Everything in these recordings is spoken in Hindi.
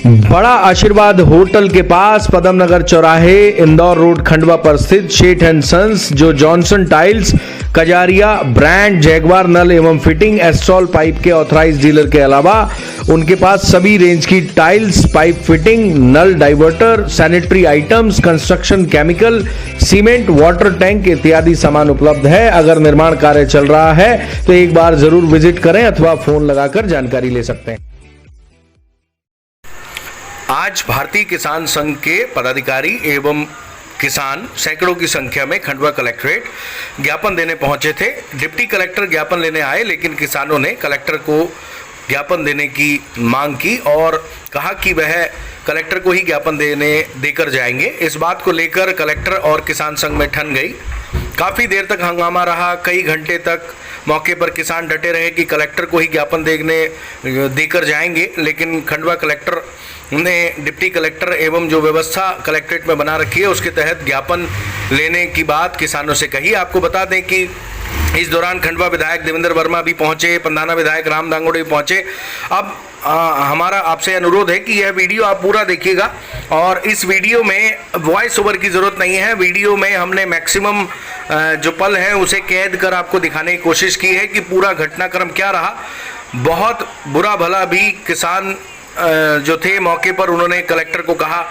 बड़ा आशीर्वाद होटल के पास पदम नगर चौराहे इंदौर रोड खंडवा पर स्थित शेठ एंड सन्स जो Johnson tiles Kajaria brand Jaguar नल एवं फिटिंग एस्ट्रॉल पाइप के ऑथराइज डीलर के अलावा उनके पास सभी रेंज की टाइल्स पाइप फिटिंग नल diverter sanitary items construction chemical cement water tank इत्यादि सामान उपलब्ध है। अगर निर्माण कार्य चल रहा है तो एक बार जरूर विजिट करें अथवा फोन लगाकर जानकारी ले सकते हैं। आज भारतीय किसान संघ के पदाधिकारी एवं किसान सैकड़ों की संख्या में खंडवा कलेक्ट्रेट ज्ञापन देने पहुंचे थे। डिप्टी कलेक्टर ज्ञापन लेने आए, लेकिन किसानों ने कलेक्टर को ज्ञापन देने की मांग की और कहा कि वह कलेक्टर को ही ज्ञापन देकर जाएंगे। इस बात को लेकर कलेक्टर और किसान संघ में ठन गई। काफ़ी देर तक हंगामा रहा। कई घंटे तक मौके पर किसान डटे रहे कि कलेक्टर को ही ज्ञापन देकर जाएंगे, लेकिन खंडवा कलेक्टर ने डिप्टी कलेक्टर एवं जो व्यवस्था कलेक्ट्रेट में बना रखी है उसके तहत ज्ञापन लेने की बात किसानों से कही। आपको बता दें कि इस दौरान खंडवा विधायक देवेंद्र वर्मा भी पहुंचे, पंधाना विधायक राम दांगोड़े भी पहुंचे। अब हमारा आपसे अनुरोध है कि यह वीडियो आप पूरा देखिएगा और इस वीडियो में वॉइस ओवर की ज़रूरत नहीं है। वीडियो में हमने मैक्सिमम जो पल हैं उसे कैद कर आपको दिखाने की कोशिश की है कि पूरा घटनाक्रम क्या रहा। बहुत बुरा भला भी किसान जो थे मौके पर, उन्होंने कलेक्टर को कहा,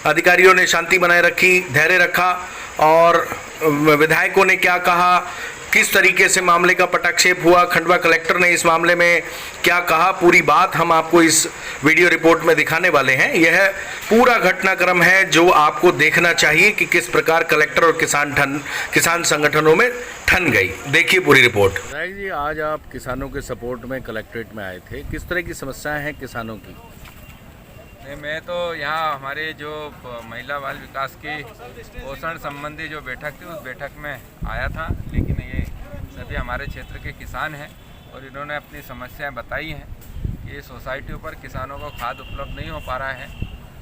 अधिकारियों ने शांति बनाए रखी, धैर्य रखा और विधायकों ने क्या कहा, किस तरीके से मामले का पटाक्षेप हुआ, खंडवा कलेक्टर ने इस मामले में क्या कहा, पूरी बात हम आपको इस वीडियो रिपोर्ट में दिखाने वाले हैं। यह पूरा घटनाक्रम है जो आपको देखना चाहिए कि किस प्रकार कलेक्टर और किसान संगठनों में ठन गई। देखिए पूरी रिपोर्ट। जी, आज आप किसानों के सपोर्ट में कलेक्ट्रेट में आए थे, किस तरह की समस्याएं हैं किसानों की? मैं तो यहाँ हमारे जो महिला बाल विकास की पोषण संबंधी जो बैठक थी उस बैठक में आया था, लेकिन ये सभी हमारे क्षेत्र के किसान हैं और इन्होंने अपनी समस्याएं बताई हैं कि सोसाइटियों पर किसानों को खाद उपलब्ध नहीं हो पा रहा है।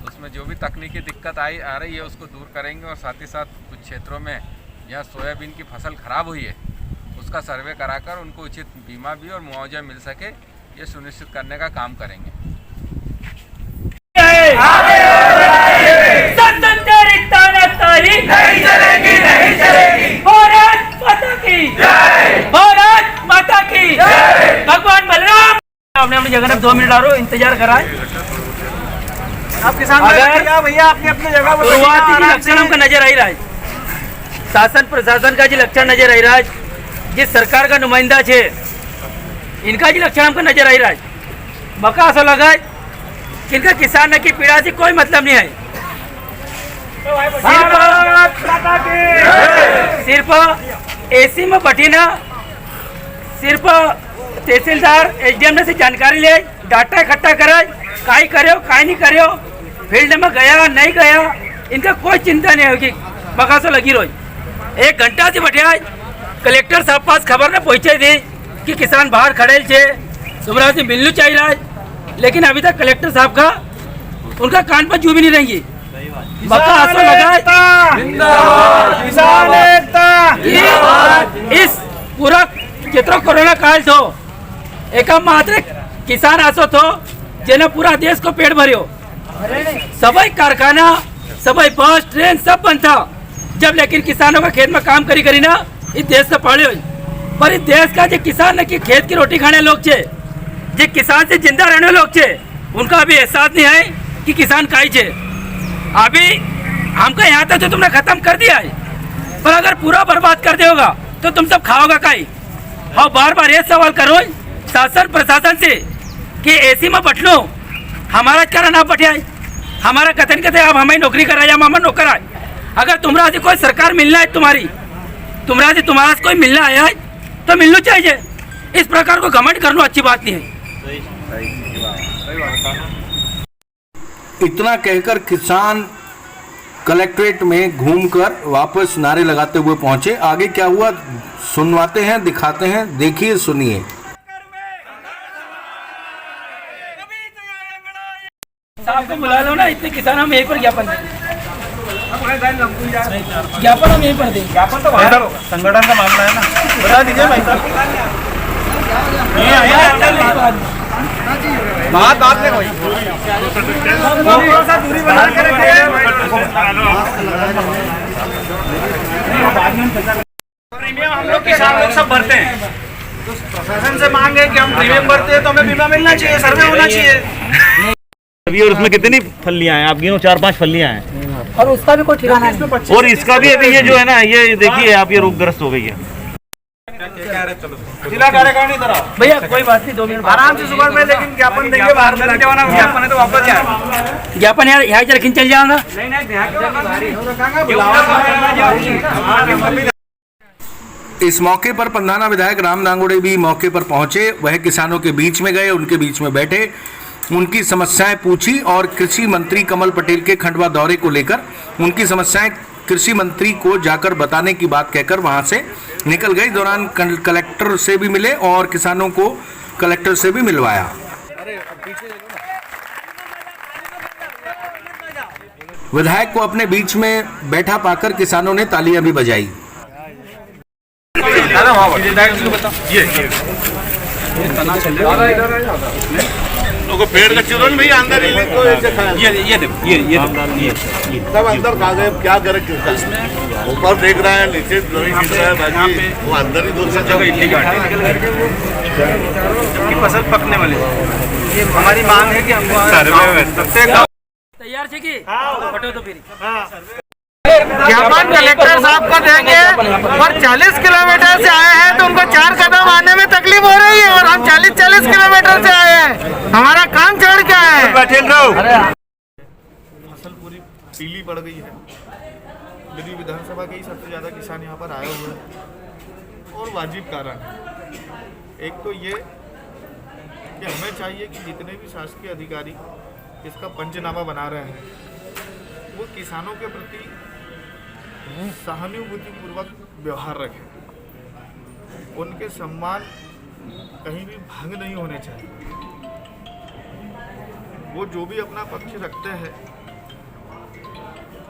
उसमें जो भी तकनीकी दिक्कत आ रही है उसको दूर करेंगे और साथ ही साथ कुछ क्षेत्रों में यहाँ सोयाबीन की फसल खराब हुई है उसका सर्वे कराकर उनको उचित बीमा भी और मुआवजा मिल सके, ये सुनिश्चित करने का काम करेंगे। नहीं चलेगी, नहीं चलेगी। भारत माता की जय, भारत माता की जय। भगवान बलराम आपने अपनी जगह में 2 मिनट आ इंतजार कराए। आप किसान भैया अपनी जगह पर शुरुआती जी लक्षण हमको नजर आई रहा है, शासन प्रशासन का जी लक्षण नजर आई रहा है, जिस सरकार का नुमाइंदा है इनका जी लक्षण हमको नजर आई रहा है। मका ऐसा लगा है कि इनका किसान की पीड़ा से कोई मतलब नहीं है। सिर्फ एसी में बैठी ना, सिर्फ तहसीलदार एसडीएम ने से जानकारी ले, डाटा इकट्ठा करे, काई करे काई नहीं करे, फील्ड में गया नहीं गया, इनका कोई चिंता नहीं होगी। बकासो लगी रोज 1 घंटा से बैठे आज कलेक्टर साहब पास खबर ने पहुंचे थी कि किसान बाहर खड़े थे, तुम्हारा से मिलना चाहिए, लेकिन अभी तक कलेक्टर साहब का उनका कान पर जू भी नहीं रहेंगी। इस पूरा जितना कोरोना काल थो एक मात्र किसान आसो थो जेने पूरा देश को पेट भरियो, सभी कारखाना सभी बस ट्रेन सब बंद था जब, लेकिन किसानों का खेत में काम करी ना इस देश से पाले हो। पर इस देश का जो किसान ने कि खेत की रोटी खाने लोग छे, जो किसान से जिंदा रहने लोग छे, उनका अभी एहसास नहीं है कि किसान काई छे। अभी हमको यहाँ तक तो तुमने खत्म कर दिया है, पर अगर पूरा बर्बाद कर देगा तो तुम सब खाओगा काई। हाँ, बार बार ये सवाल करो शासन प्रशासन से कि एसी में बैठ लो, हमारा क्या ना बैठे आए, हमारा कथन कहते आप हमें नौकरी करा या हमारा नौकर आए। अगर तुम्हारा से कोई सरकार मिलना है, तुम्हारा से कोई मिलना आया है तो मिलना चाहिए। इस प्रकार को घमंड करना अच्छी बात नहीं है। इतना कहकर किसान कलेक्ट्रेट में घूमकर वापस नारे लगाते हुए पहुंचे। आगे क्या हुआ सुनवाते हैं, दिखाते हैं, देखिए सुनिए। साहब को बुला लो ना, इतने किसान हम यहीं पर ज्ञापन देंगे, ज्ञापन हम यहीं पर देंगे। ज्ञापन तो संगठन का मामला है ना, बता दीजिए भाई साहब। बात आपने कोई प्रीमियम हम लोग किसान लोग सब भरते हैं, तो प्रशासन से मांग है कि हम प्रीमियम भरते हैं तो हमें बीमा मिलना चाहिए, सर्वे होना चाहिए। अभी और उसमें कितनी फलियां हैं? आप गिनो, 4-5 फलियां हैं। और उसका भी कोई ठिकाना नहीं। और इसका भी अभी ये जो है ना, ये देखिए आप, ये रोगग्रस्त हो गई है। जिला कार्यकारिणी तरफ भैया कोई बात नहीं, 2 मिनट आराम से सुबह में, लेकिन ज्ञापन देंगे, बाहर में जवाना ज्ञापन है तो वापस जाए। ज्ञापन यार यहाँ से रखी चल जाऊंगा। इस मौके पर पंधाना विधायक राम दांगोड़े भी मौके पर पहुंचे। वह किसानों के बीच में गए, उनके बीच में बैठे, उनकी समस्याएं पूछी और कृषि मंत्री कमल पटेल के खंडवा दौरे को लेकर उनकी समस्याएं कृषि मंत्री को जाकर बताने की बात कहकर वहां से निकल गए। इस दौरान कलेक्टर से भी मिले और किसानों को कलेक्टर से भी मिलवाया। विधायक को अपने बीच में बैठा पाकर किसानों ने तालियां भी बजाई। पेड़ का चिरन भी अंदर ही सब अंदर खा गए, क्या करे किसान? ऊपर देख रहा है, नीचे नहीं गिर रहा है, बाकी वो अंदर ही दूसरी जबकि फसल पकने वाली है। ये हमारी मांग है कि हमको तैयार छे कि फटो तो फिर ज्ञापन कलेक्टर साहब को देंगे, और 40 किलोमीटर से आए हैं तो उनको 4 कदम आने में तकलीफ हो रही है, और हम 40 किलोमीटर से आए हैं, हमारा काम चढ़ क्या है। फसल पूरी पीली पड़ गई है। दिल्ली विधानसभा के ही सबसे ज्यादा किसान यहाँ पर आए हुए हैं, और वाजिब कारण है। एक तो ये कि हमें चाहिए कि जितने भी शासकीय अधिकारी इसका पंचनामा बना रहे हैं वो किसानों के प्रति सहानुभूतिपूर्वक व्यवहार रखें, उनके सम्मान कहीं भी भंग नहीं होने चाहिए। वो जो भी अपना पक्ष रखते हैं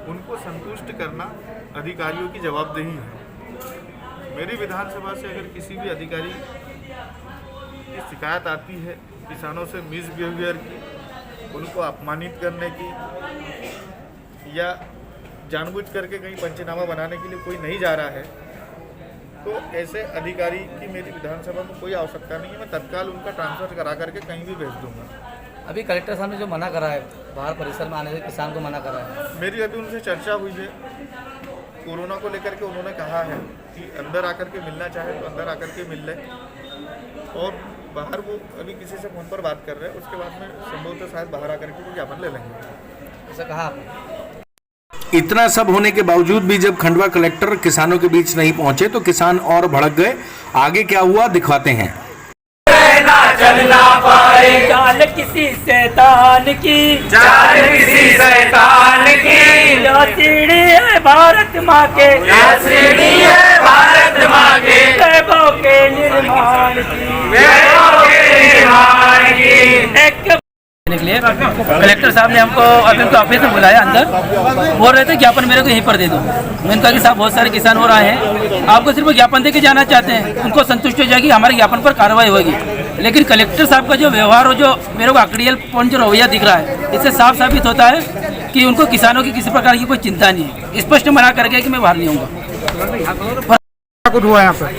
उनको संतुष्ट करना अधिकारियों की जवाबदेही है। मेरी विधानसभा से अगर किसी भी अधिकारी की शिकायत आती है किसानों से मिसबिहेवियर की, उनको अपमानित करने की, या जानबूझ करके कहीं पंचनामा बनाने के लिए कोई नहीं जा रहा है, तो ऐसे अधिकारी की मेरी विधानसभा में कोई आवश्यकता नहीं है। मैं तत्काल उनका ट्रांसफर करा करके कहीं भी भेज दूंगा। अभी कलेक्टर साहब ने जो मना करा है बाहर परिसर में आने से किसान को मना करा है, मेरी अभी उनसे चर्चा हुई है कोरोना को लेकर के। उन्होंने कहा है कि अंदर आकर के मिलना चाहे तो अंदर आकर के मिल ले, और बाहर वो अभी किसी से फोन पर बात कर रहे हैं, उसके बाद में संभवतः शायद बाहर आकर के वो ज्ञापन ले लेंगे, ऐसा कहा आपने। इतना सब होने के बावजूद भी जब खंडवा कलेक्टर किसानों के बीच नहीं पहुंचे तो किसान और भड़क गए। आगे क्या हुआ दिखाते हैं। चलना पाए चाल किसी शैतान की, चाल किसी शैतान की, जो सीढ़ी है भारत माँ के, जो सीढ़ी है भारत माँ के, वैभव के निर्माण की, वैभव के निर्माण की। एक के लिए कलेक्टर साहब ने हमको अभी उनके ऑफिस में बुलाया अंदर, बोल रहे थे ज्ञापन मेरे को यहीं पर दे दो। मैंने कहा कि साहब बहुत सारे किसान हो रहे हैं, आपको सिर्फ ज्ञापन दे के जाना चाहते हैं, उनको संतुष्ट हो जाएगी, हमारे ज्ञापन पर कार्रवाई होगी। लेकिन कलेक्टर साहब का जो व्यवहार और जो मेरे को अकड़ियल पॉइंट जो रवैया दिख रहा है, इससे साफ साबित होता है कि उनको किसानों की किसी प्रकार की कोई चिंता नहीं है। स्पष्ट मना करके कि मैं बाहर नहीं आऊँगा। कुछ हुआ यहाँ पर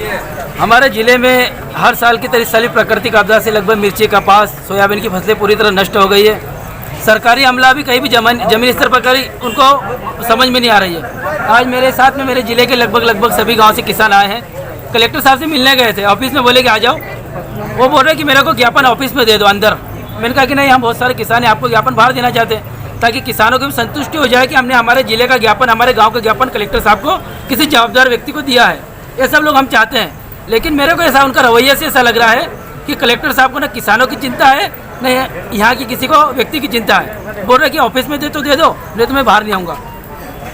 हमारे जिले में हर साल की तरह इस साल प्राकृतिक आपदा से लगभग मिर्ची, कपास, सोयाबीन की फसलें पूरी तरह नष्ट हो गई है। सरकारी अमला भी कहीं भी जमीन स्तर पर करी उनको समझ में नहीं आ रही है। आज मेरे साथ में मेरे जिले के लगभग सभी गांव से किसान आए हैं। कलेक्टर साहब से मिलने गए थे, ऑफिस में बोले कि आ जाओ। वो बोल रहे कि मेरे को ज्ञापन ऑफिस में दे दो अंदर। मैंने कहा कि नहीं, हम बहुत सारे किसान हैं, आपको ज्ञापन बाहर देना चाहते हैं ताकि किसानों की भी संतुष्टि हो जाए कि हमने हमारे जिले का ज्ञापन, हमारे गाँव का ज्ञापन कलेक्टर साहब को किसी जवाबदार व्यक्ति को दिया है। ये सब लोग हम चाहते हैं। लेकिन मेरे को ऐसा उनका रवैया से ऐसा लग रहा है कि कलेक्टर साहब को ना किसानों की चिंता है, नहीं यहाँ की किसी को व्यक्ति की चिंता है। बोल रहे कि ऑफिस में दे तो दे दो, नहीं तो मैं बाहर नहीं आऊँगा।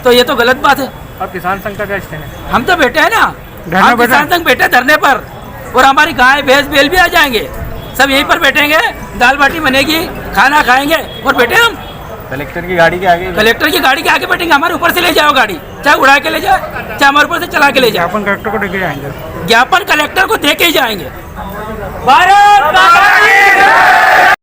तो ये तो गलत बात है। अब किसान संघ का क्या स्टैंड है? हम तो बैठे हैं ना, हम किसान संघ बैठे धरने पर, और हमारी गाय भैंस बैल भी आ जाएंगे, सब यहीं पर बैठेंगे, दाल बाटी बनेगी, खाना खाएंगे और बैठे हम कलेक्टर की गाड़ी के आगे, कलेक्टर की गाड़ी के आगे बैठेंगे। हमारे ऊपर से ले जाओ गाड़ी, चाहे उड़ा के ले जाए, चाहे हमारे ऊपर से चला के ले जाए। ज्ञापन कलेक्टर को देके जाएंगे, ज्ञापन कलेक्टर को दे के ही जाएंगे। भारत माता की जय।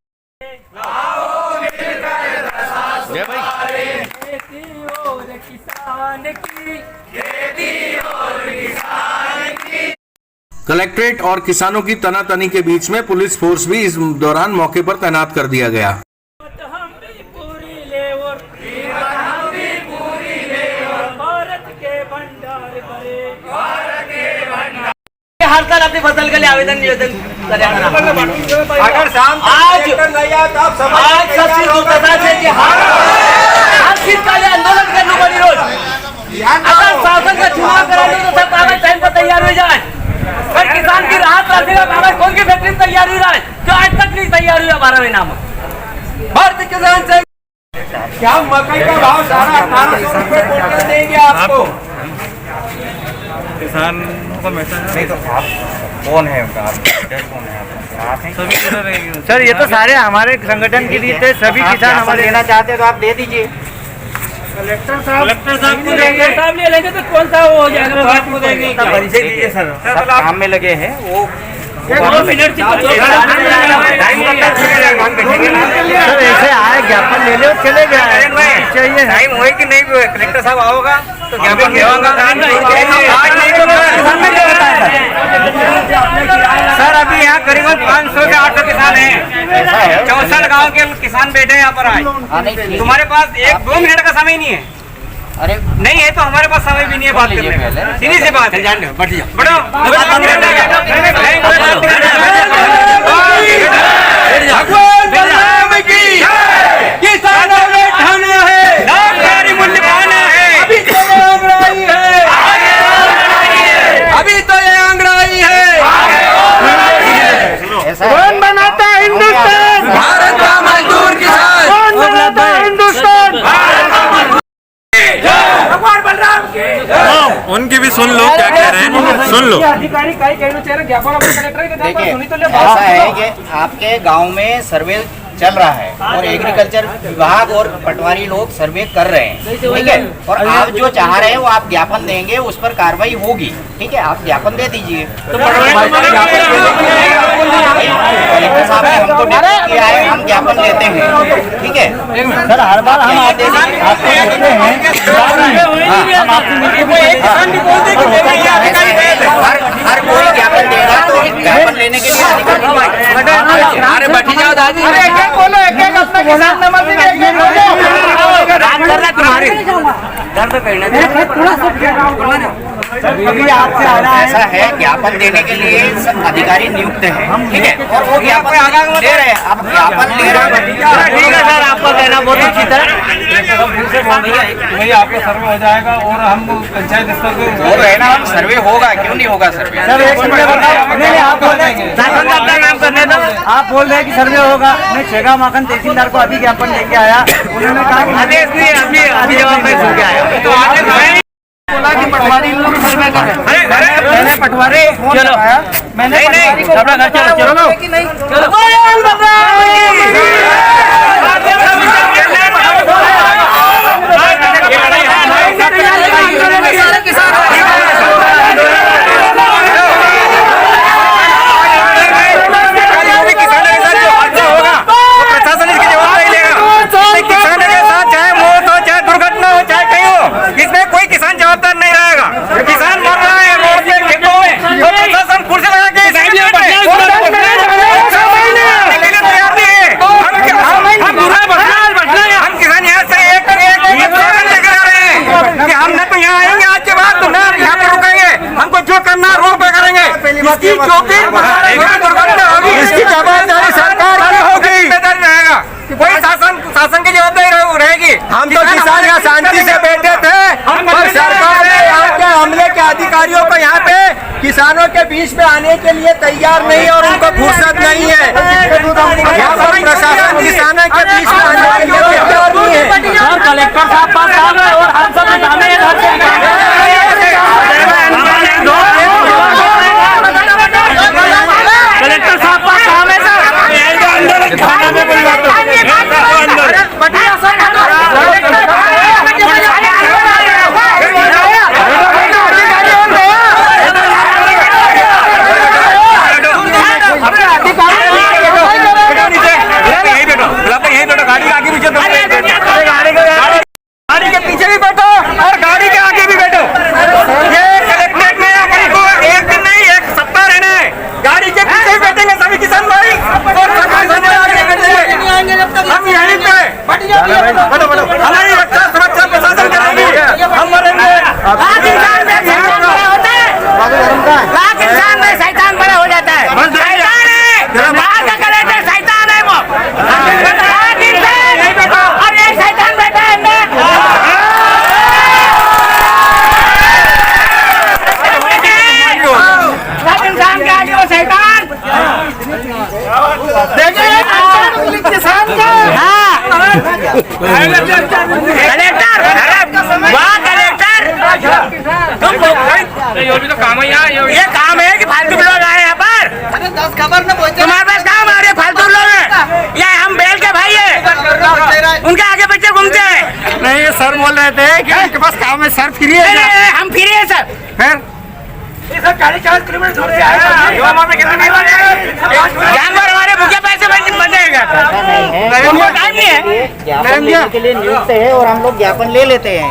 कलेक्ट्रेट और किसानों की तनातनी के बीच में पुलिस फोर्स भी इस दौरान मौके पर तैनात कर दिया गया। हर साल अपनी फसल के लिए आवेदन निवेदन करें। अगर शाम आज सबसे दुर्दशा है कि हर चीज का लिए आंदोलन करने वाली रोज अगर शासन का चुनाव कराने तो सब कागज टाइम पर तैयार हो जाए। फिर किसान की राहत राशि का कागज कौन की फैक्ट्री तैयार हो रहा है जो आज तक नहीं तैयार हुआ 12 महीना में। भारतीय किसान से क्या मकई का भाव सारा 1800 रुपए क्विंटल देंगे आपको। किसान को मैसेज नहीं तो आप कौन है उनका कौन है आप सभी सर ये तो सारे हमारे संगठन के लिए थे, सभी किसान हमारे लेना चाहते हैं तो आप दे दीजिए। कलेक्टर साहब को देंगे, साहब ले लेंगे तो कौन सा वो हो जाएगा बात को देंगे। परिचय दीजिए सर। सब काम में लगे हैं वो 2 मिनट सर ऐसे आए ज्ञापन ले लो चले गए चाहिए। टाइम हुए कि नहीं हुए कलेक्टर साहब आओगा तो ज्ञापन सर अभी यहाँ करीबन 500 से 800 किसान हैं। 64 गांव के किसान बैठे यहाँ पर आए। तुम्हारे पास 1-2 मिनट का समय नहीं है। अरे नहीं है तो हमारे पास समय भी नहीं है बात करने का। सीधी सी बात है। बढ़ो भगवान बलराम की किसानों ने ठाना है नामधारी मूल्य पाना है। अभी तो ये अंग्रेजी है। कौन बनाता है हिंदुस्तान? भारत का मजदूर किसान। कौन बनाता है हिंदुस्तान? भगवान बलराम की। उनकी भी सुन लो क्या कह रहे हैं, सुन लो। अधिकारी कई कहना चाह रहे ज्ञापन अपने कलेक्टर के देखिए ऐसा है कि आपके गांव में सर्वे चल रहा है और एग्रीकल्चर विभाग और पटवारी लोग सर्वे कर रहे हैं, ठीक है। और आप जो चाह रहे हैं वो आप ज्ञापन देंगे, उस पर कार्रवाई होगी, ठीक है। आप ज्ञापन दे दीजिए। कलेक्टर साहब ने हमको निर्देश किया है, हम ज्ञापन लेते हैं, ठीक है सर। हर बार हम आपको देते हैं, हर कोई ज्ञापन देगा तो ज्ञापन लेने के लिए अधिकारी। अरे बैठी जाओ दादी, बोलो एक अपना किसान नंबर तुम्हारे दर्द अभी आपसे आ रहा है। ऐसा है ज्ञापन देने के लिए अधिकारी नियुक्त हैं, ठीक है। और वो ज्ञापन ले रहे हैं, आप ज्ञापन ले रहे हैं, ठीक है सर। आपका कहना बहुत अच्छी तरह भैया आपका सर्वे हो जाएगा और हम पंचायत स्तर पे हो रहे ना। हम सर्वे होगा, क्यों नहीं होगा सर्वे? सर एक मिनट बताओ। नहीं आप बोल रहे हैं शासन का अपना नाम करने दो। आप बोल रहे हैं कि सर्वे होगा। मैं छेगा माखन तहसीलदार को अभी ज्ञापन लेके आया, उन्होंने कहा कि अभी जवाब में सुन के आया तो आगे बोला कि पटवारी लोग सर्वे कर रहे हैं। मैंने पटवारी फोन लगाया, मैंने पटवारी को चलो कि नहीं चलो इसकी जवाबदारी सरकार की होगी। कोई शासन की जवाबदारी रहेगी। हम तो किसान यहाँ शांति से बैठे थे और सरकार ने यहाँ के हमले के अधिकारियों को यहाँ पे किसानों के बीच में आने के लिए तैयार नहीं और उनको फुर्सत नहीं है। यहाँ पर प्रशासन किसानों के बीच में आने के लिए तैयार नहीं है। कलेक्टर साहब पास आ गए और हम सब कलेक्टर साहब का काम है सर। थाना में कोई बात यही बैठो गाड़ी हमारी रक्षा सुरक्षा प्रशासन करेगी, हम मरेंगे। लाख इंसान में शैतान बड़ा होता है, लाख इंसान में शैतान बड़ा हो जाता है। शैतान है, वहाँ का कलेक्टर शैतान है वो। लाख इंसान और एक शैतान बैठा है अंदर। लाख इंसान के आगे वो शैतान। देखिए किसान का कलेक्टर, वहाँ कलेक्टर तुम लोग तो काम है यहाँ, ये काम है कि फालतू लोग आए यहाँ पर। 10 खबर न पहुंचे, तुम्हारे पास काम आ रहे फालतू लोग हैं या हम बैल के भाई है उनके आगे बच्चे घूमते हैं। नहीं ये सर बोल रहे थे कि उनके पास काम है, सर फ्री है। हम फ्री है सर। फिर ये सब 40-40 किलोमीटर दूर से आए हैं। जानवर हमारे भूखे पैसे बनेगा, हमको टाइम नहीं है। ज्ञापन लेने के लिए नियुक्त है और हम लोग ज्ञापन ले लेते हैं।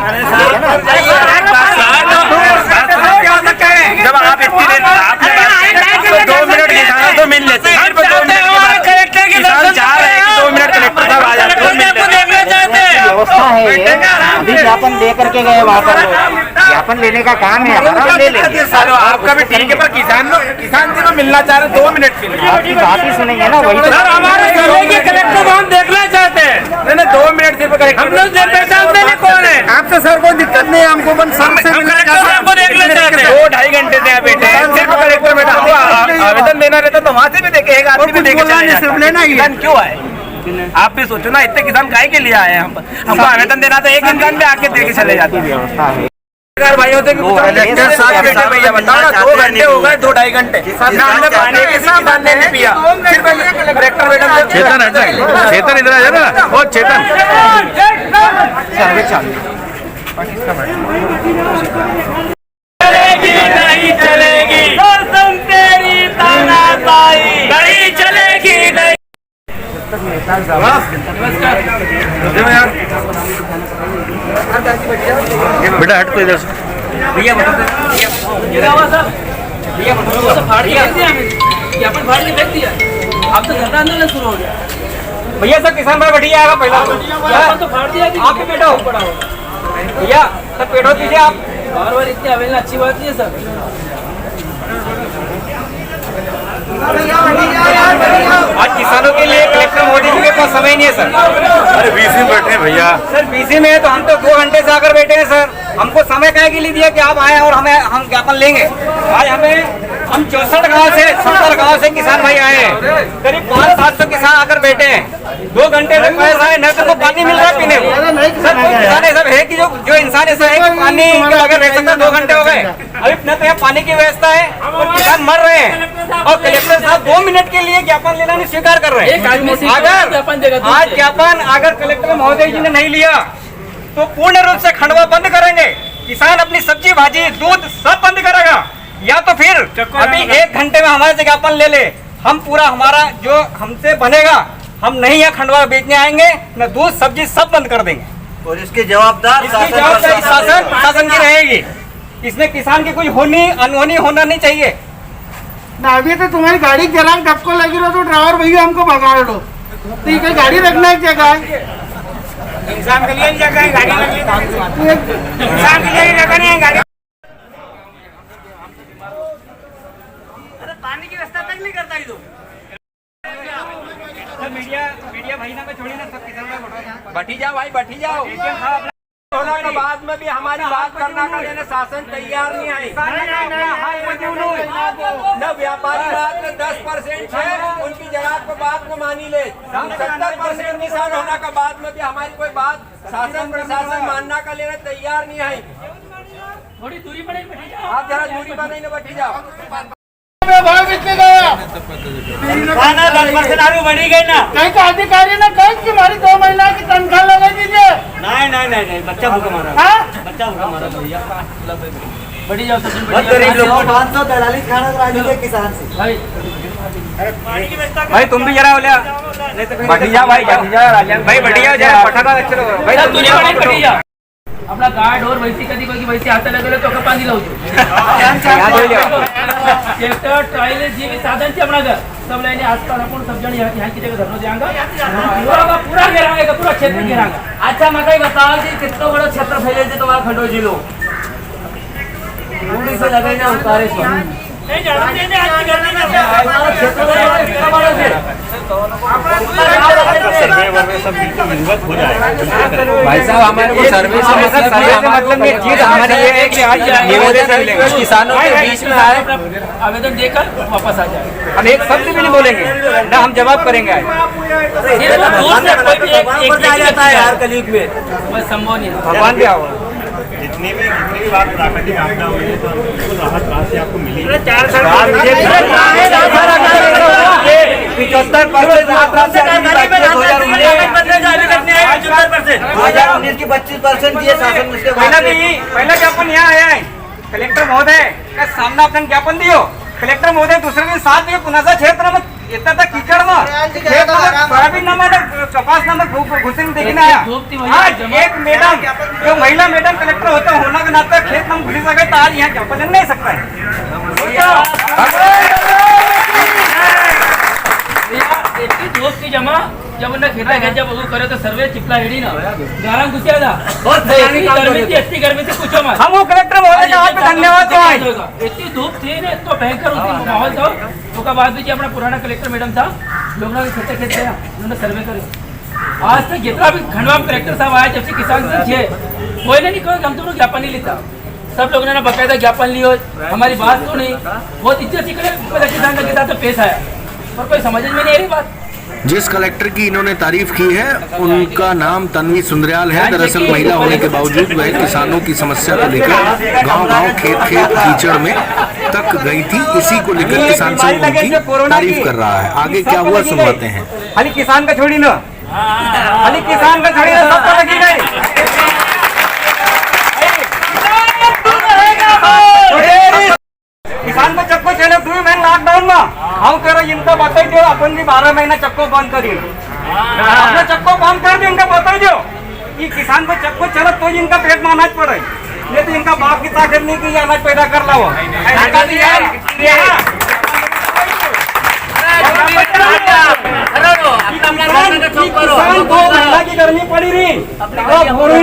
जब आप इतनी देर 2 मिनट किसान तो मिल लेते हैं, सिर्फ 2 मिनट कलेक्टर के किसान चाह रहे हैं कि 2 मिनट कलेक्टर साहब आ जाते हैं, व्यवस्था है ये, अभी ज्ञापन दे करके गए वहाँ पर। ज्ञापन लेने का काम है हमारा, ले लेंगे। आपका भी ठीक है, पर किसान से तो मिलना चाह रहे 2 मिनट के लिए। आपकी बात ही सुनेंगे ना, वही तो। हमारे कलेक्टर को हम देखना चाहते हैं। नहीं 2 मिनट सिर्फ कलेक्टर, हम लोग पहचानते नहीं कौन है। आपसे सर कोई दिक्कत नहीं है, हमको बस सर से मिलना चाहते हैं। को देखना चाहते हैं। 2-2.5 घंटे से यहाँ बैठे हैं, सिर्फ कलेक्टर बैठा। हमको आवेदन देना रहता तो वहाँ से भी देखे, एक आदमी भी देखे सिर्फ लेना ही है। किसान क्यों आए? आप भी सोचो ना, इतने किसान काहे के लिए आए हैं? हमको आवेदन देना तो एक इंसान भी आके दे के चले जाते हैं। भाइयों से कलेक्टर साहब बेटे भैया बताओ ना, 2 घंटे हो गए, 2-2.5 घंटे हमने पानी के साथ पानी नहीं पिया। सिर्फ कलेक्टर मैडम चेतन हट जाए, चेतन इधर आ जाए ना, ओ चेतन। चलेगी नहीं चलेगी, तेरी तानाशाही नहीं चलेगी नहीं। बेटा हट तो इधर से। ज्ञापन फाड़ के फेंक दिया, अब तो धरना आंदोलन शुरू हो गया। भैया सब किसान भाई बैठिए, आएगा पहला ज्ञापन तो फाड़ दिया, आप भी बैठो पड़ा हो भैया, सब बैठो दीजिए आप। बार इतनी अवेलना अच्छी बात नहीं है सर। आज किसानों के लिए कलेक्टर मोदी जी के पास समय नहीं है सर। अरे बीसी में बैठे भैया। सर बीसी में है तो हम तो 2 घंटे से आकर बैठे हैं सर। हमको समय काहे के लिए दिया कि आप आए और हम ज्ञापन लेंगे। आज हम 64 गांव से 70 गांव से किसान भाई आए हैं, करीब 500-700 किसान आकर बैठे हैं। 2 घंटे से पैसा है, न तो पानी मिल रहा है पीने को। सर किसान ऐसा है कि जो इंसान ऐसा है कि पानी के बगैर रह सकता है। 2 घंटे हो गए, अभी न तो यहाँ पानी की व्यवस्था है और किसान मर रहे हैं। और कलेक्टर साहब 2 मिनट के लिए ज्ञापन लेना नहीं स्वीकार कर रहे हैं। आज ज्ञापन अगर कलेक्टर महोदय जी ने नहीं लिया तो पूर्ण रूप से खंडवा बंद करेंगे। किसान अपनी सब्जी भाजी दूध सब बंद करेगा, या तो फिर अभी 1 घंटे में हमारे से ज्ञापन ले ले, हम पूरा हमारा जो हमसे बनेगा, हम नहीं यहाँ खंडवा बेचने आएंगे, न दूध सब्जी सब बंद कर देंगे। और इसकी जवाबदारी शासन की रहेगी। इसमें किसान की कोई अनहोनी होना नहीं चाहिए। ना अभी तो तुम्हारी गाड़ी जरा धक्को लगी रहो तो ड्राइवर भैया हमको भगा लो, तो ये कोई गाड़ी रखना एक जगह है। इंसान के लिए जगह है, गाड़ी के लिए इंसान के लिए जगह नहीं है गाड़ी। पानी की व्यवस्था तक नहीं करता तो मीडिया भाई ना छोड़ी ना, सब किसान का बैठी जाओ भाई, बैठी जाओ। होना के बाद में भी हमारी बात करना का लेने शासन तैयार नहीं है। न व्यापारी बात में 10% है, उनकी जरा को बात को मानी ले। 70% किसान होना का बाद में भी हमारी कोई बात शासन प्रशासन मानना का लेने तैयार नहीं है। थोड़ी दूरी पर आप जरा दूरी पर नहीं बैठी जाओ। भाव कितने गया? 10% आलू बढ़ी गई ना। कहीं का अधिकारी ने कहा कि हमारी 2 महीना की तनख्वाह लगा दीजिए। नहीं, बच्चा भूखा मारा, बच्चा भूखा मारा भैया। बढ़ी जाओ सचिन, बहुत गरीब लोग 543 खाना राजू किसान से। भाई तुम भी जरा बोलिया, बैठी जाओ भाई, बैठी जाओ राजन भाई, बैठी जाओ जरा, पठाना अच्छे लोग भाई, दूरी पर बैठी जाओ। आपला गार्ड और वैसी कधी बघी वैसी हाताला गेलो तो पाणी लावतो। ट्रैक्टर ट्रायले जी भी साधन से अपना घर सब लाइने आसपास अपन सब जन यहाँ की जगह धरनो देंगे, पूरा घेरा पूरा क्षेत्र घेरागा। अच्छा मैं बताओ कि कितना बड़ा क्षेत्र फैले थे तुम्हारा खंडवा जिलो पूरी से लगे ना उतारे सो भाई साहब हमारे को सर्वे से मतलब ये चीज हमारी ये है कि आज निवेदन किसानों के बीच में आए आवेदन देकर वापस आ जाए। हम एक शब्द भी नहीं बोलेंगे ना हम जवाब करेंगे। यार कलीग में संभव नहीं है। भगवान भी आओ जितनी भी बात प्राकृतिक आपदा हुई है तो हमको राहत कहाँ से आपको मिली? 2019 की 25% दिए शासन उसके पहले ज्ञापन यहाँ आया है कलेक्टर महोदय का सामना अपन ज्ञापन दियो कलेक्टर महोदय दूसरे दिन साथ में पुनः क्षेत्र में इतना तक कीचड़ में सोयाबीन नमक कपास नमक घुसे देखने आया। आज एक मैडम जो महिला मैडम कलेक्टर होता होना के नाते खेत में घुस सके तो आज यहाँ ज्ञापन नहीं सकता है। दोस्त की जमा जब उन्हें खेता गया जब वो करे तो सर्वे चिपला हेड़ी ना गारम घुसिया था इतनी गर्मी थी पूछो मत। हम वो कलेक्टर महोदय का आप धन्यवाद इतनी धूप थी ना तो भयंकर माहौल था। उसके बाद भी अपना पुराना कलेक्टर मैडम था लोग खेते खेत गया उन्होंने सर्वे करे। आज तक जितना भी खंडवा में कलेक्टर साहब आया जब से किसान संघ है कोई ने नहीं कहा हम तुम ज्ञापन नहीं लेता। सब लोगों ने बकायदा ज्ञापन लियो हमारी बात तो नहीं बहुत इज्जत से किसान के साथ पेश आया पर कोई समझ में नहीं आ रही बात। जिस कलेक्टर की इन्होंने तारीफ की है उनका नाम तन्वी सुंदरयाल है। दरअसल महिला होने के बावजूद वह किसानों की समस्या को लेकर गांव-गांव खेत कीचड़ में तक गई थी। इसी को लेकर किसान संघ उनकी तारीफ कर रहा है। आगे क्या हुआ सुनवाते हैं। खाली किसान का छोड़ी ना खाली किसान का छोड़ी ना सबको लगी गई। किसान को चक्को चले 2 महीने लॉकडाउन में हम कह रहे इनका बताई दो अपन भी 12 महीना चक्को बंद करी अपने चक्को बंद कर दी इनका बताई दो कि किसान को चक्को चले तो इनका पेट में अनाज पड़े नहीं तो इनका बाप की ताकत नहीं कि अनाज पैदा कर ला महिला की गर्मी पड़ी रही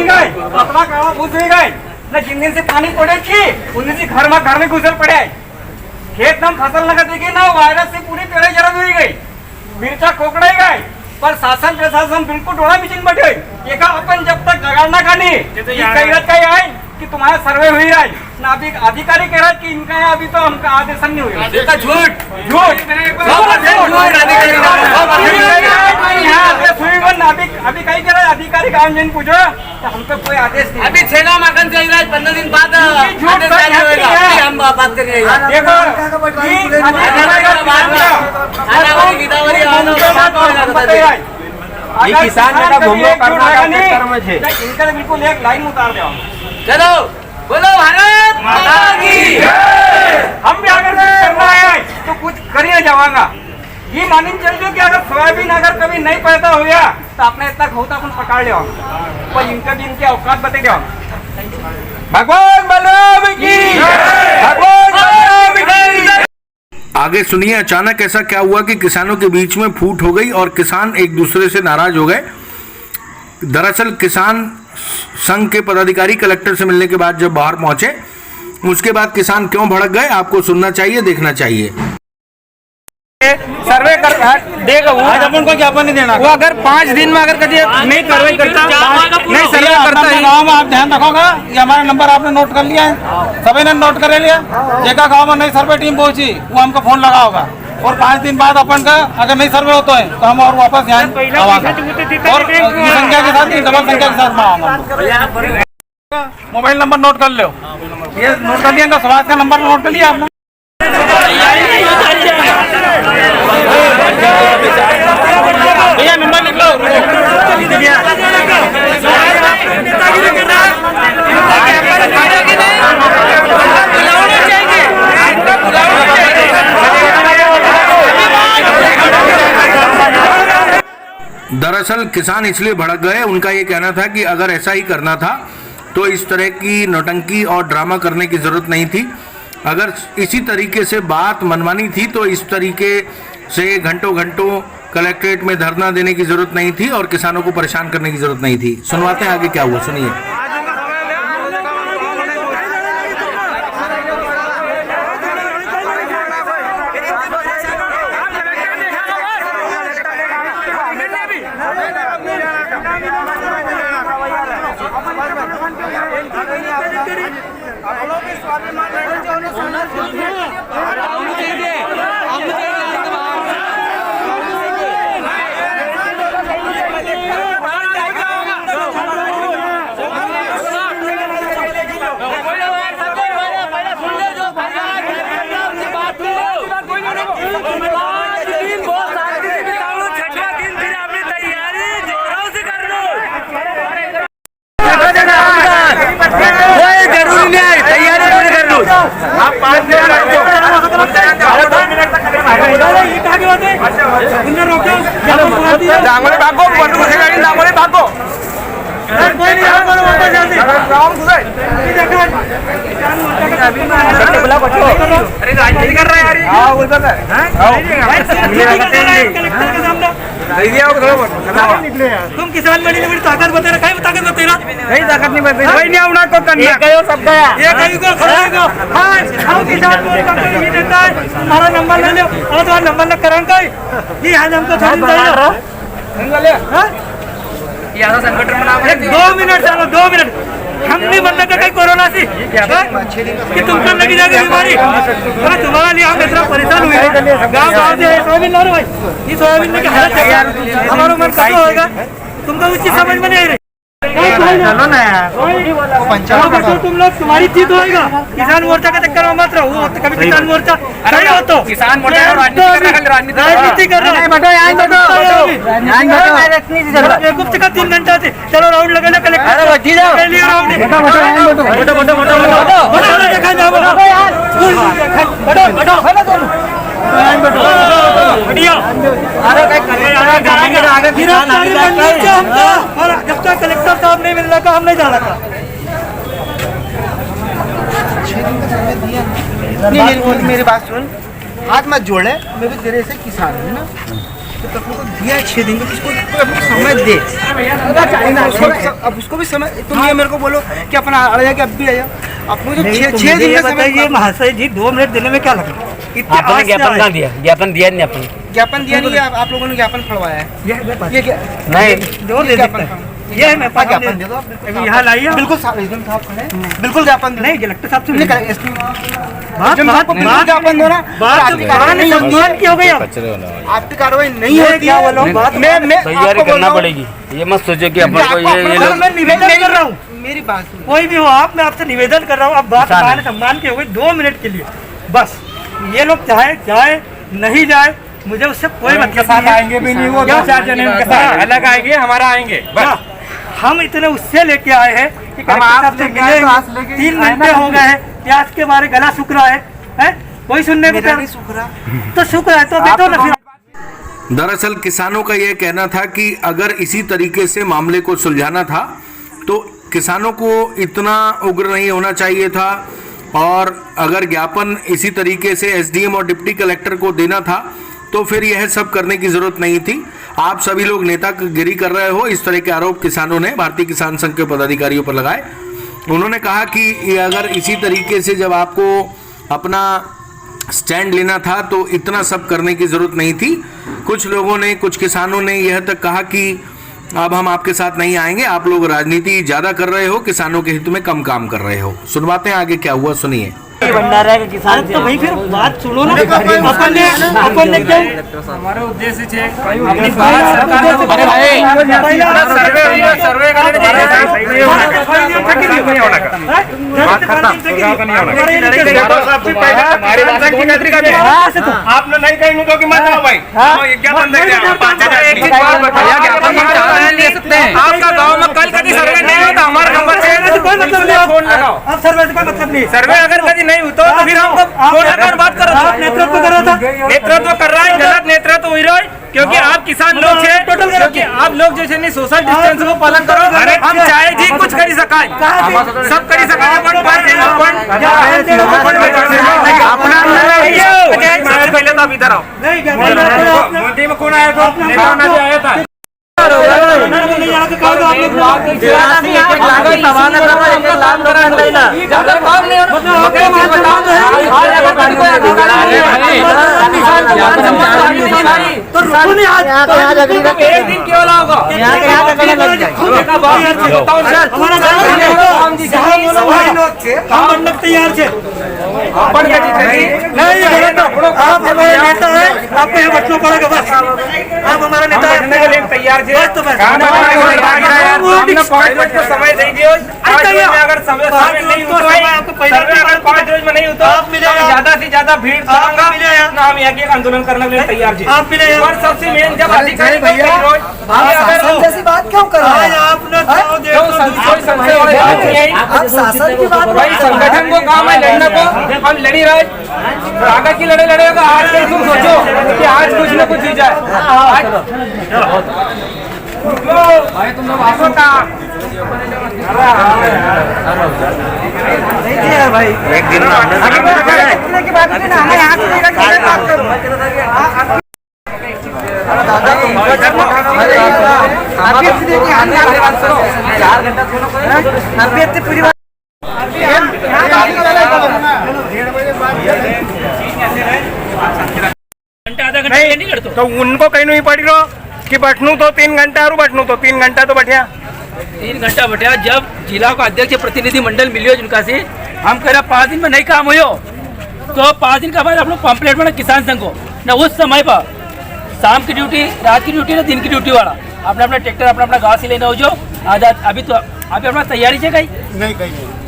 गए अपना काला घुस गए न जिन दिन से पानी पड़े थी उन दिन से घर में घुसल पड़े खेत में फसल लगा देखी ना वायरस से पूरी पेड़ जरद हुई गई मिर्चा खोकड़ाई गई पर शासन प्रशासन बिल्कुल डोड़ा मिचिन बैठे ये का अपन जब तक जगाड़ना खानी कई आए कि तुम्हारा सर्वे हुई रहा ना अभी अधिकारी कह रहा है कि इनका यहाँ अभी तो हमका आदेश नहीं हुआ झूठ अभी कहीं कह रहा है अधिकारी का जिन पूछो तो हमको कोई आदेश नहीं अभी 6 मकान चल रहा है 15 दिन बाद हम बात करिए देखो किसान इनका बिल्कुल एक लाइन उतार दो चलो बोलो भारत माता की हम भी अगर करना है तो कुछ करिए जावांगा ये मानिन चल कि अगर सोयाबीन अगर कभी नहीं पैदा हो गया तो आपने इतना होता अपन पकड़ लिया पर इनका भी इनके औकात बता दिया। भगवान बलराम की भगवान बलराम की। आगे सुनिए अचानक ऐसा क्या हुआ कि किसानों के बीच में फूट हो गई और किसान एक दूसरे से नाराज हो गए। दरअसल किसान संघ के पदाधिकारी कलेक्टर से मिलने के बाद जब बाहर पहुंचे उसके बाद किसान क्यों भड़क गए आपको सुनना चाहिए देखना चाहिए। सर्वे कर देगा वो आज अपन को ज्ञापन नहीं देना वो अगर 5 दिन में अगर कभी नहीं कार्रवाई करता नहीं सर्वे करता है गाँव में आप ध्यान रखोगा ये हमारा नंबर आपने नोट कर लिया है सभी ने नोट कर लिया जगह गाँव में नई सर्वे टीम पहुंची वो हमको फोन लगा होगा और 5 दिन बाद अपन का अगर नहीं सर्वे होता है तो हम और वापस यहाँ आवागा और संख्या के साथ डबल संख्या के साथ आऊंगा। मोबाइल नंबर नोट कर लो ये नोट कर लिया समाज का नंबर नोट कर लिया आपने भैया नंबर लिख लो दरअसल किसान इसलिए भड़क गए उनका ये कहना था कि अगर ऐसा ही करना था तो इस तरह की नौटंकी और ड्रामा करने की जरूरत नहीं थी। अगर इसी तरीके से बात मनमानी थी तो इस तरीके से घंटों कलेक्ट्रेट में धरना देने की जरूरत नहीं थी और किसानों को परेशान करने की जरूरत नहीं थी। सुनवाते हैं आगे क्या हुआ, सुनिए। डांगोरे भागो, डांगोरे भागो। अरे राजनीति कर रहा है यार। तुम किसान मंडी में ताकत बता रहा, ताकत बता रहा, नहीं ताकत नहीं बता, कोई नहीं उना को करना, कहो सब गया, ये कहीं को खड़ा को हां हम किसान मोर्चा को ये देता है, हमारा नंबर ले लो और तो नंबर लग करन का ये आज हमको छोड़ दो ले हां ये आधा संगठन बना। 2 मिनट चलो, 2 मिनट हम नहीं बनना का कहीं कोरोना से कि तुमको लगी जाएगी बीमारी। अरे तुम्हारा लिए हम इतना परेशान हुए गाँव से सोयाबीन ला रहे भाई, ये सोयाबीन की हालत है यार, हमारा मन कब होगा तुमको उस चीज समझ में नहीं आ रही। चलो ना यार, तुम लोग तुम्हारी जीत होगा, किसान मोर्चा का चक्कर में मत रहो, कभी किसान मोर्चा नहीं हो तो किसान मोर्चा राजनीति कर रहे हैं। गुप्त का 3 घंटा से चलो राउंड लगा लो कलेक्टर जब तक कलेक्टर साहब नहीं मिल रहा हम नहीं जाना था। मेरी बात सुन, हाथ मत जोड़े, मैं भी तेरे से किसान हूँ ना, तो तब को दिया 6 दिन, इसको समय दे, अब उसको भी समय। तुम ये मेरे को बोलो कि अपना आ जाए, अब भी आया, अब मुझे 6 दिन का समय। महाशय जी 2 मिनट देने में क्या लगा? आपने ज्ञापन कहाँ दिया? ज्ञापन दिया नहीं अपन? ज्ञापन दिया नहीं है, आप लोगों ने ज्ञापन फड़वाया है। ये नहीं ये मैं ज्ञापन दे दो आप, यहाँ लाइए बिल्कुल एसडीएम साहब खड़े, बिल्कुल ज्ञापन दे। नहीं कलेक्टर साहब से ज्ञापन दो ना, सम्मान की हो गई अब आपकी कार्रवाई नहीं होती है। तैयारी करना पड़ेगी, ये मत सोचो कि अपन को ये लोग। मैं निवेदन कर रहा हूँ, मेरी बात सुन, कोई भी हो आप, मैं आपसे निवेदन कर रहा हूँ, अब बात मान सम्मान की हो गई 2 मिनट के लिए बस। ये लोग चाहे जाए नहीं जाए मुझे उससे कोई मतलब नहीं है। आएंगे भी नहीं, वो 4 जने उनके साथ अलग आएंगे, हमारा आएंगे बस। हम इतने उससे लेके आए हैं कि कलेक्टर साहब से मिले 3 घंटे हो गए हैं, प्याज के बारे गला सूख रहा है, कोई सुनने को तैयार सूख रहा तो सूख रहा है तो देखो ना फिर। दरअसल किसानों का यह कहना था कि अगर इसी तरीके से मामले को सुलझाना था तो किसानों को इतना उग्र नहीं होना चाहिए था, और अगर ज्ञापन इसी तरीके से एसडीएम और डिप्टी कलेक्टर को देना था तो फिर यह सब करने की जरूरत नहीं थी। आप सभी लोग नेतागिरी कर रहे हो, इस तरह के आरोप किसानों ने भारतीय किसान संघ के पदाधिकारियों पर लगाए। उन्होंने कहा कि अगर इसी तरीके से जब आपको अपना स्टैंड लेना था तो इतना सब करने की जरूरत नहीं थी। कुछ लोगों ने, कुछ किसानों ने यह तक कहा कि अब हम आपके साथ नहीं आएंगे, आप लोग राजनीति ज्यादा कर रहे हो, किसानों के हित में कम काम कर रहे हो। सुनवाते हैं आगे क्या हुआ, सुनिए। भंडारा के किसान तो भाई फिर बात सुनो ना, अपन ने क्यों हमारा उद्देश्य है अपनी बात सरकार ने, अरे भाई सर्वे आपने नहीं कहेंगे क्योंकि मत आओ भाई, ज्ञापन दे आपका गाँव में कल कभी सर्वे नहीं होता, हमारा नंबर कोई मतलब नहीं, फोन लगाओ अब सर्वे से कोई मतलब नहीं। सर्वे अगर कभी नहीं होता तो फिर हमको फोन लगाकर बात करो। नेतृत्व कर रहा था, नेतृत्व कर रहा है, गलत नेतृत्व हो रहा है, क्योंकि आप किसान लोग हैं, क्योंकि आप लोग जैसे नहीं सोशल डिस्टेंस को पालन करो। हम चाहे जी कुछ कर सकाए, सब कर सकाए, अपना पहले तो आप इधर आओ। मोदी में कौन आया था? आया था। एक दिन क्यों लाओगे? हम तैयार थे। आप नेता है, आपको यहाँ बचना पड़ेगा बस। आप हमारा नेता तैयार थे तो बस समय देंगे। अगर समय नहीं हुआ आपको पहले 5 रोज में नहीं होता ज्यादा से ज्यादा भीड़ ना हम यहाँ के आंदोलन करने के लिए तैयार थे। आप मिले और सबसे मेन जब अधिकारी जैसी बात क्यों कर रहे हैं आप? शासन की बात भाई संगठन को काम है लड़ने को, हम लड़ी रहे आगे की लड़ेगा। आज तुम सोचो कि आज कुछ न कुछ हो जाए। भाई तुम लोग आसो का भाई एक दिन की बात नहीं ना, हमें यहाँ से बात करो। पूरी बात तो उनको कहीं नहीं पड़ी रहो कि बैठनू तो 3 घंटा और बैठनू तो 3 घंटा तो बैठिया 3 घंटा बैठा। जब जिला का अध्यक्ष प्रतिनिधि मंडल मिलियो जिनका से हम कह रहे 5 दिन में नहीं काम हो तो 5 दिन का बाद हम लोग पंपलेट बना किसान संघ को न उस समय पर शाम की ड्यूटी, रात की ड्यूटी, ना दिन की ड्यूटी वाला अपना अपना ट्रैक्टर अपना गाँव से लेना हो जो आजाद। अभी तो अभी अपना तैयारी है कहीं नहीं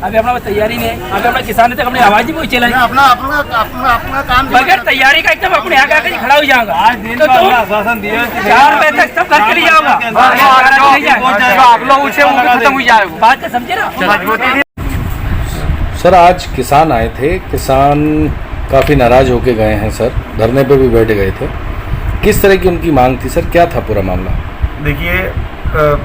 अभी अपना तैयारी नहीं है। अभी अपना किसान तक अपने आवाज ही पहुँचे अपना काम बगैर तैयारी का एकदम अपने यहाँ आकर खड़ा हो जाएगा। आज दिन का आश्वासन दिया 4 बजे तक सब घर के लिए जाऊंगा। आप लोग उसे खत्म हो जाएगा बात का समझे ना। सर आज किसान आए थे, किसान काफ़ी नाराज होके गए हैं सर, धरने पे भी बैठ गए थे। किस तरह की उनकी मांग थी सर, क्या था पूरा मामला? देखिए,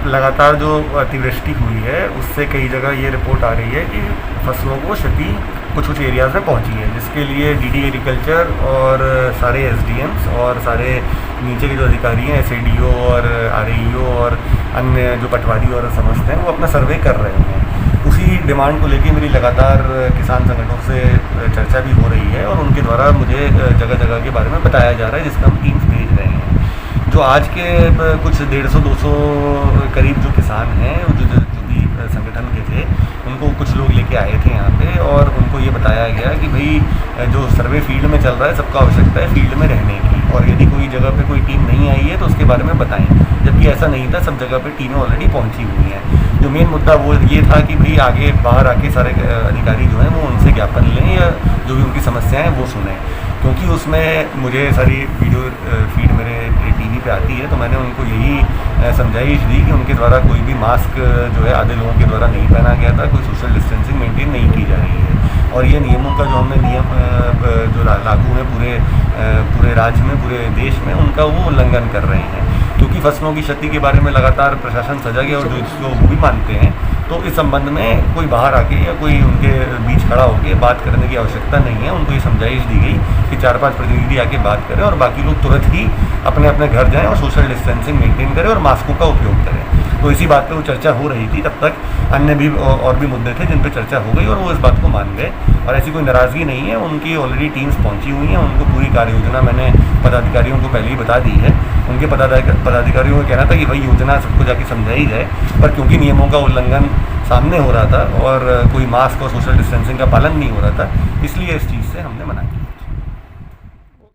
लगातार जो अतिवृष्टि हुई है उससे कई जगह ये रिपोर्ट आ रही है कि फसलों को क्षति कुछ एरियाज़ में पहुंची है, जिसके लिए डीडी एग्रीकल्चर और सारे एसडीएम्स और सारे नीचे के जो अधिकारी हैं एसएडीओ और आरईओ और अन्य जो पटवारी और समस्त हैं वो अपना सर्वे कर रहे हैं। उसी डिमांड को लेके मेरी लगातार किसान संगठनों से चर्चा भी हो रही है और उनके द्वारा मुझे जगह जगह के बारे में बताया जा रहा है, जिसका हम टीम्स भेज रहे हैं। जो आज के कुछ 150-200 करीब जो किसान हैं जो भी संगठन के थे, उनको कुछ लोग लेके आए थे यहाँ पे और उनको ये बताया गया कि भाई जो सर्वे फील्ड में चल रहा है सबको आवश्यकता है फील्ड में रहने की, और यदि कोई जगह पे कोई टीम नहीं आई है तो उसके बारे में बताएं। जबकि ऐसा नहीं था, सब जगह पे टीमें ऑलरेडी पहुँची हुई हैं। जो मेन मुद्दा वो ये था कि भाई आगे बाहर आके सारे अधिकारी जो हैं वो उनसे ज्ञापन लें या जो भी उनकी समस्याएँ हैं वो सुनें, क्योंकि उसमें मुझे सारी वीडियो फीड मेरे टीवी पे आती है। तो मैंने उनको यही समझाइश दी कि उनके द्वारा कोई भी मास्क जो है आधे लोगों के द्वारा नहीं पहना गया था, कोई सोशल डिस्टेंसिंग मेंटेन नहीं की जा रही है, और ये नियमों का जो हमने नियम जो लागू है पूरे राज्य में, पूरे देश में, उनका वो उल्लंघन कर रहे हैं। क्योंकि फसलों की क्षति के बारे में लगातार प्रशासन सजग है और जो इसको वो भी मानते हैं, तो इस संबंध में कोई बाहर आके या कोई उनके बीच खड़ा होकर बात करने की आवश्यकता नहीं है। उनको ये समझाइश दी गई कि 4-5 प्रतिनिधि आके बात करें और बाकी लोग तुरंत ही अपने अपने घर जाएं और सोशल डिस्टेंसिंग मेंटेन करें और मास्कों का उपयोग करें। तो इसी बात पे वो चर्चा हो रही थी। तब तक अन्य भी और भी मुद्दे थे जिन पे चर्चा हो गई और वो इस बात को मान गए, और ऐसी कोई नाराज़गी नहीं है। उनकी ऑलरेडी टीम्स पहुंची हुई हैं, उनको पूरी कार्य योजना मैंने पदाधिकारियों को पहले ही बता दी है। उनके पदाधिकारियों का कहना था कि भाई योजना सबको जाके समझाई जाए, पर क्योंकि नियमों का उल्लंघन सामने हो रहा था और कोई मास्क और सोशल डिस्टेंसिंग का पालन नहीं हो रहा था, इसलिए इस चीज़ से हमने मना किया।